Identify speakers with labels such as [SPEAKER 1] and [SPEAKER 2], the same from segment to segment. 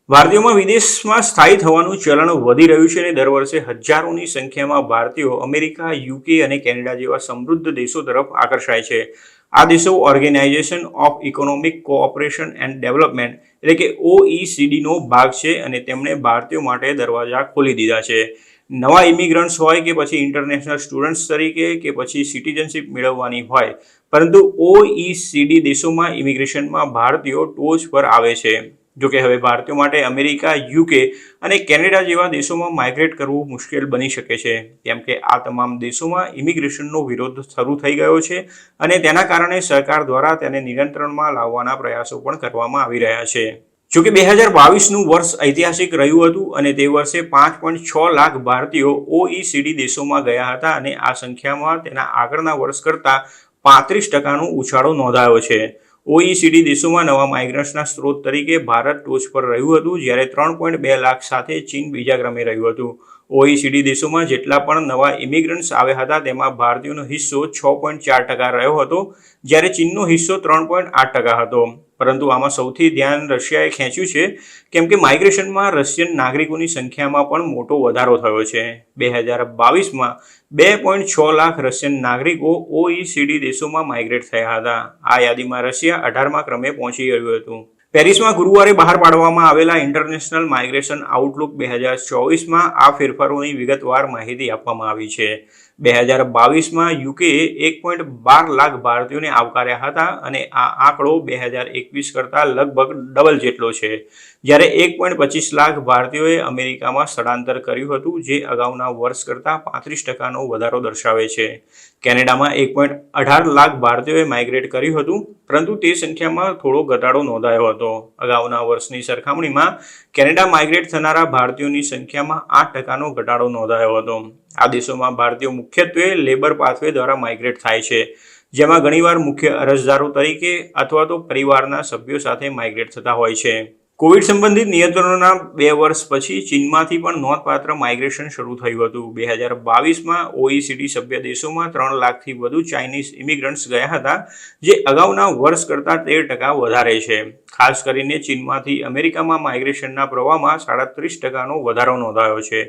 [SPEAKER 1] ભારતીયોમાં વિદેશમાં સ્થાયી થવાનું ચલણ વધી રહ્યું છે અને દર વર્ષે હજારોની સંખ્યામાં ભારતીયો અમેરિકા, યુકે અને કેનેડા જેવા સમૃદ્ધ દેશો તરફ આકર્ષાય છે. આ દેશો organisation of economic cooperation and development એટલે કે OECDનો ભાગ છે અને તેમણે ભારતીયો માટે દરવાજા ખોલી દીધા છે. નવા ઇમિગ્રન્ટ્સ હોય કે પછી ઇન્ટરનેશનલ સ્ટુડન્ટ્સ તરીકે કે પછી સિટીઝનશીપ મેળવવાની હોય, પરંતુ OECD દેશોમાં ઇમિગ્રેશનમાં ભારતીયો ટોચ પર આવે છે. જોકે હવે ભારતીયો માટે અમેરિકા, યુકે અને કેનેડા જેવા દેશોમાં માઇગ્રેટ કરવું મુશ્કેલ બની શકે છે, કેમ કે આ તમામ દેશોમાં ઇમિગ્રેશનનો વિરોધ શરૂ થઈ ગયો છે અને તેના કારણે સરકાર દ્વારા તેને નિયંત્રણમાં લાવવાના પ્રયાસો પણ કરવામાં આવી રહ્યા છે. જોકે 2022નું વર્ષ ઐતિહાસિક રહ્યું હતું અને તે વર્ષે 5.6 લાખ ભારતીયો OECD દેશોમાં ગયા હતા અને આ સંખ્યામાં તેના આગળના વર્ષ કરતાં 35%નો ઉછાળો નોંધાયો છે. OECD દેશોમાં નવા માઇગ્રન્ટ્સના સ્ત્રોત તરીકે ભારત ટોચ પર રહ્યું હતું, જ્યારે 3.2 લાખ સાથે ચીન બીજા ક્રમે રહ્યું હતું. OECD દેશોમાં જેટલા પણ નવા ઇમિગ્રન્ટ્સ આવ્યા હતા તેમાં ભારતીયોનો હિસ્સો 6.4% રહ્યો હતો, જ્યારે ચીનનો હિસ્સો 3.8% હતો. પરંતુ આમાં સૌથી ધ્યાન રશિયાએ ખેંચ્યું છે, કેમ કે માઇગ્રેશનમાં રશિયન નાગરિકોની સંખ્યામાં પણ મોટો વધારો થયો છે. 2022માં 2.6 લાખ રશિયન નાગરિકો OECD દેશોમાં માઇગ્રેટ થયા હતા. આ યાદીમાં રશિયા 18મા ક્રમે પહોંચી ગયું હતું. પેરિસમાં ગુરુવારે બહાર પાડવામાં આવેલા ઇન્ટરનેશનલ માઇગ્રેશન આઉટલુક 2024માં આ ફેરફારોની વિગતવાર માહિતી આપવામાં આવી છે. 2022માં યુકેએ 1.12 લાખ ભારતીયોને આવકાર્યા હતા અને આ આંકડો 2021 કરતાં લગભગ ડબલ જેટલો છે, જ્યારે 1.25 લાખ ભારતીયોએ અમેરિકામાં સ્થળાંતર કર્યું હતું, જે અગાઉના વર્ષ કરતાં 35%નો વધારો દર્શાવે છે. કેનેડામાં 1.18 લાખ ભારતીયોએ માઇગ્રેટ કર્યું હતું, પરંતુ તે સંખ્યામાં થોડો ઘટાડો નોંધાયો હતો. અગાઉના વર્ષની સરખામણીમાં કેનેડા માઇગ્રેટ થનારા ભારતીયોની સંખ્યામાં 8%નો ઘટાડો નોંધાયો હતો. આ દેશોમાં ભારતીયો મુખ્યત્વે લેબર પાથવે દ્વારા માઇગ્રેટ થાય છે, જેમાં ઘણીવાર મુખ્ય અરજદારો તરીકે અથવા તો પરિવારના સભ્યો સાથે માઇગ્રેટ થતા હોય છે. કોવિડ સંબંધિત નિયંત્રણોના 2 વર્ષ પછી ચીનમાંથી પણ નોંધપાત્ર માઇગ્રેશન શરૂ થયું હતું. 2022માં OECD સભ્ય દેશોમાં 3 લાખથી વધુ ચાઇનીઝ ઇમિગ્રન્ટ્સ ગયા હતા, જે અગાઉના વર્ષ કરતાં 13% વધારે છે. ખાસ કરીને ચીનમાંથી અમેરિકામાં માઇગ્રેશનના પ્રવાહમાં 37%નો વધારો નોંધાયો છે.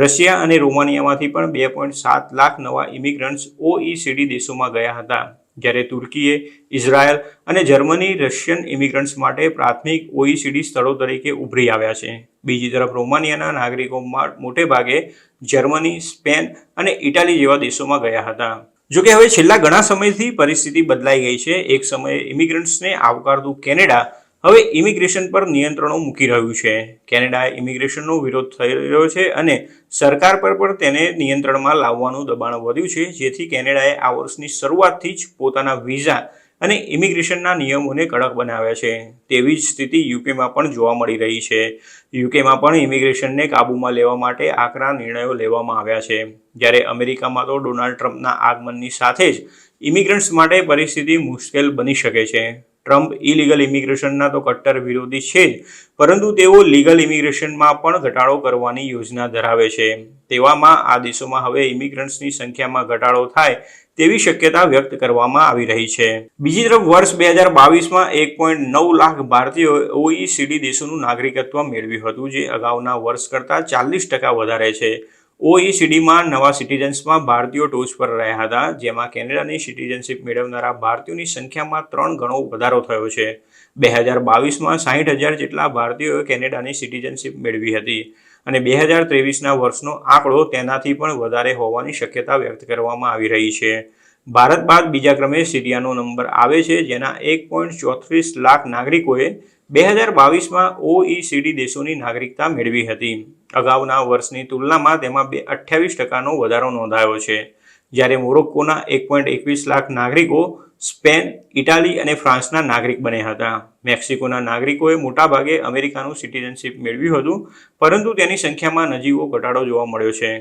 [SPEAKER 1] રશિયા અને રોમાનિયામાંથી પણ 2.7 લાખ નવા ઇમિગ્રન્ટ્સ OECD દેશોમાં ગયા હતા, જ્યારે તુર્કીએ, ઇઝરાયલ અને જર્મની રશિયન ઇમિગ્રન્ટ્સ માટે પ્રાથમિક OECD સ્થળો તરીકે ઉભરી આવ્યા છે. બીજી તરફ રોમાનિયાના નાગરિકો મોટે ભાગે જર્મની, સ્પેન અને ઇટાલી જેવા દેશોમાં ગયા હતા. જોકે હવે છેલ્લા ઘણા સમયથી પરિસ્થિતિ બદલાઈ ગઈ છે. એક સમયે ઇમિગ્રન્ટ્સને આવકારતું કેનેડા હવે ઇમિગ્રેશન પર નિયંત્રણો મૂકી રહ્યું છે. કેનેડાએ ઇમિગ્રેશનનો વિરોધ થઈ રહ્યો છે અને સરકાર પર પણ તેને નિયંત્રણમાં લાવવાનું દબાણ વધ્યું છે, જેથી કેનેડાએ આ વર્ષની શરૂઆતથી જ પોતાના વિઝા અને ઇમિગ્રેશનના નિયમોને કડક બનાવ્યા છે. તેવી જ સ્થિતિ યુકેમાં પણ જોવા મળી રહી છે. યુકેમાં પણ ઇમિગ્રેશનને કાબૂમાં લેવા માટે આકરા નિર્ણયો લેવામાં આવ્યા છે, જ્યારે અમેરિકામાં તો ડોનાલ્ડ ટ્રમ્પના આગમનની સાથે જ ઇમિગ્રન્ટ્સ માટે પરિસ્થિતિ મુશ્કેલ બની શકે છે. ટ્રમ્પ ઇલીગલ ઇમિગ્રેશનના તો કટ્ટર વિરોધી છે જ, પરંતુ તેઓ લીગલ ઇમિગ્રેશનમાં પણ ઘટાડો કરવાની યોજના ધરાવે છે. તેવામાં આ દેશોમાં હવે ઇમિગ્રન્ટ્સની સંખ્યામાં ઘટાડો થાય તેવી શક્યતા વ્યક્ત કરવામાં આવી રહી છે. બીજી તરફ વર્ષ 2022માં 1.9 લાખ ભારતીયોએ OECD દેશોનું નાગરિકત્વ મેળવ્યું હતું, જે અગાઉના વર્ષ કરતાં 40% વધારે છે. OECDમાં નવા સિટીઝન્સમાં ભારતીયો ટોચ પર રહ્યા હતા, જેમાં કેનેડાની સિટીઝનશીપ મેળવનારા ભારતીયોની સંખ્યામાં 3 ગણો વધારો થયો છે. 2022માં 60,000 જેટલા ભારતીયોએ કેનેડાની સિટીઝનશીપ મેળવી હતી અને 2023ના વર્ષનો આંકડો તેનાથી પણ વધારે હોવાની શક્યતા વ્યક્ત કરવામાં આવી રહી છે. ભારત બાદ બીજા ક્રમે સિરિયાનો નંબર આવે છે, જેના 1.34 લાખ નાગરિકોએ 2022માં OECD દેશોની નાગરિકતા મેળવી હતી. અગાઉના વર્ષની તુલનામાં તેમાં 28%નો વધારો નોંધાયો છે, જ્યારે મોરોક્કોના 1.21 લાખ નાગરિકો સ્પેન, ઇટાલી અને ફ્રાન્સના નાગરિક બન્યા હતા. મેક્સિકોના નાગરિકોએ મોટાભાગે અમેરિકાનું સિટીઝનશીપ મેળવ્યું હતું, પરંતુ તેની સંખ્યામાં નજીવો ઘટાડો જોવા મળ્યો છે.